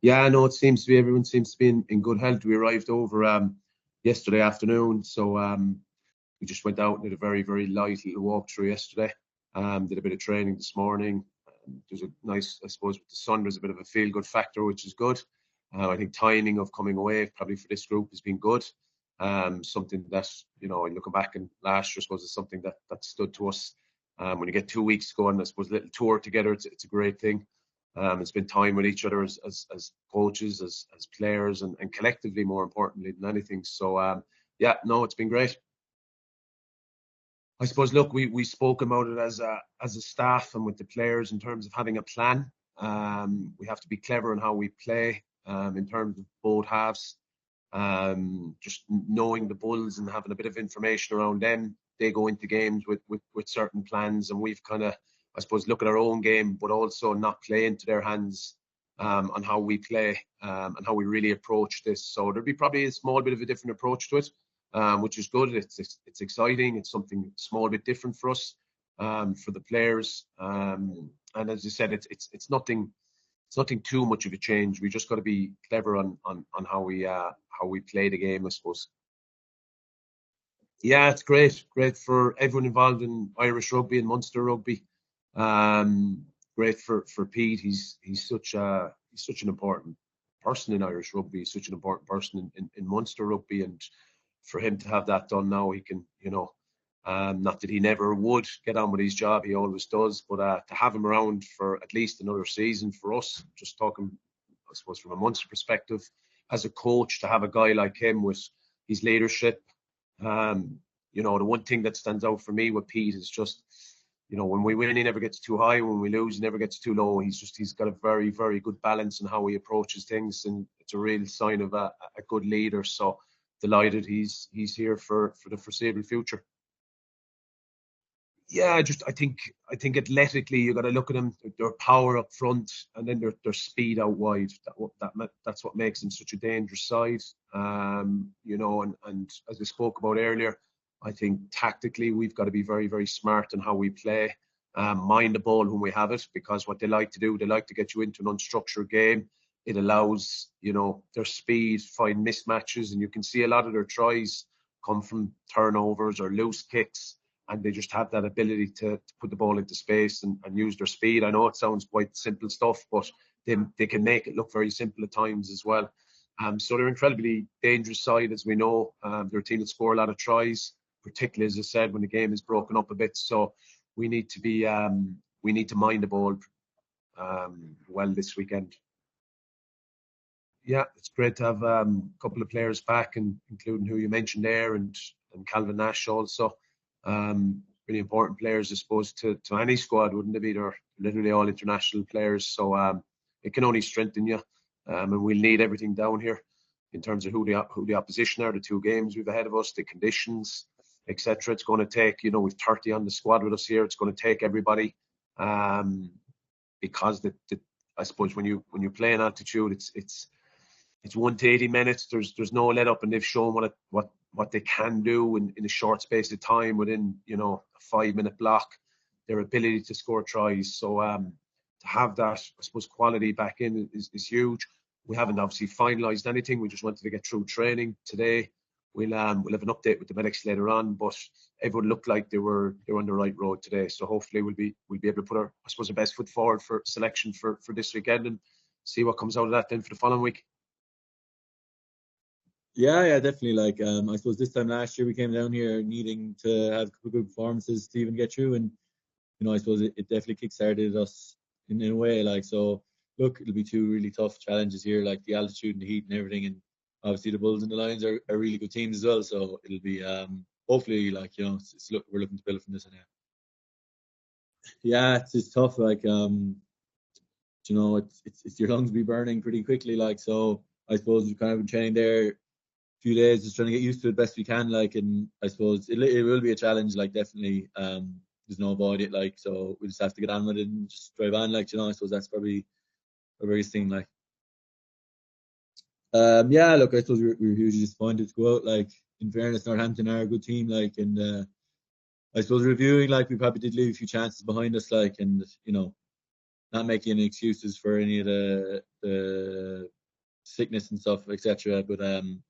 Yeah, no, everyone seems to be in good health. We arrived over yesterday afternoon, so we just went out and did a very, very light little walkthrough yesterday. Did a bit of training this morning. There's a nice, I suppose, with the sun, there's a bit of a feel-good factor, which is good. I think timing of coming away, probably for this group, has been good. Something that, looking back in last year, I suppose, is something that stood to us. When you get 2 weeks going, I suppose, a little tour together, it's a great thing. It's been time with each other as coaches, as players, and collectively, more importantly than anything. So, yeah, no, it's been great. I suppose, look, we spoke about it as a staff and with the players in terms of having a plan. We have to be clever in how we play in terms of both halves. Just knowing the Bulls and having a bit of information around them, they go into games with certain plans, and we've kind of, I suppose, look at our own game, but also not play into their hands on how we play and how we really approach this. So there'll be probably a small bit of a different approach to it, which is good. It's exciting. It's something small bit different for us, for the players. And as you said, it's nothing too much of a change. We just got to be clever on how we play the game, I suppose. Yeah, it's great for everyone involved in Irish rugby and Munster rugby. Great for Pete. He's such an important person in Irish rugby. He's such an important person in Munster rugby, and for him to have that done now, he can, not that he never would get on with his job, he always does, but to have him around for at least another season for us, just talking, I suppose, from a Munster perspective, as a coach, to have a guy like him with his leadership. The one thing that stands out for me with Pete is just, when we win, he never gets too high. When we lose, he never gets too low. He's got a very, very good balance in how he approaches things, and it's a real sign of a good leader. So delighted he's here for the foreseeable future. Yeah, I think athletically, you got to look at them. Their power up front, and then their speed out wide. That's what makes them such a dangerous side. And as we spoke about earlier, I think tactically we've got to be very, very smart in how we play. Mind the ball when we have it, because what they like to do, they like to get you into an unstructured game. It allows, their speed, find mismatches, and you can see a lot of their tries come from turnovers or loose kicks. And they just have that ability to put the ball into space and use their speed. I know it sounds quite simple stuff, but they can make it look very simple at times as well. So they're incredibly dangerous side, as we know. They're a team that score a lot of tries, particularly, as I said, when the game is broken up a bit. So we need to mind the ball well this weekend. Yeah, it's great to have a couple of players back, and including who you mentioned there, and Calvin Nash also. Really important players, I suppose, to any squad, wouldn't they be? They're literally all international players, so it can only strengthen you, and we'll need everything down here in terms of who the opposition are, the 2 games we've ahead of us, the conditions, etc. It's going to take, we've 30 on the squad with us here. It's going to take everybody, because I suppose when you play in altitude, it's 1 to 80 minutes. There's no let up, and they've shown what they can do in a short space of time within, a 5-minute block, their ability to score tries. So to have that, I suppose, quality back in is huge. We haven't obviously finalised anything. We just wanted to get through training today. We'll have an update with the medics later on, but everyone looked like they were on the right road today. So hopefully we'll be able to put our best foot forward for selection for this weekend, and see what comes out of that then for the following week. Yeah, definitely. I suppose this time last year we came down here needing to have a couple of good performances to even get through, and I suppose it definitely kick-started us in a way. So look, it'll be 2 really tough challenges here, like the altitude and the heat and everything, and obviously the Bulls and the Lions are really good teams as well. So it'll be hopefully we're looking to build from this on. Yeah, it's tough. It's your lungs be burning pretty quickly. So I suppose we've kind of been training there few days, just trying to get used to it best we can, and I suppose it will be a challenge, definitely. There's no avoid it, so we just have to get on with it and just drive on, I suppose that's probably a biggest thing, yeah, look, I suppose we're hugely disappointed to go out. In fairness, Northampton are a good team, and I suppose reviewing, we probably did leave a few chances behind us, and not making any excuses for any of the sickness and stuff, etc. But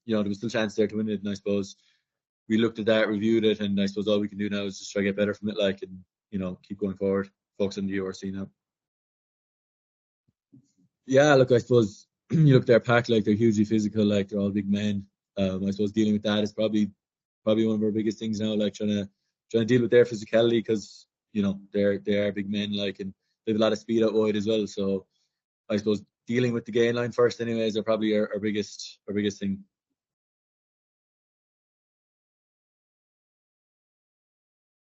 you know, there was still a chance there to win it, and I suppose we looked at that, reviewed it, and I suppose all we can do now is just try to get better from it, like, and you know, keep going forward, focus on the URC now. Yeah, look, I suppose you look at their pack, like they're hugely physical, like they're all big men. I suppose dealing with that is probably one of our biggest things now, like trying to deal with their physicality, because you know they are big men, like, and they have a lot of speed out wide as well. So I suppose dealing with the gain line first, anyways, are probably our biggest thing.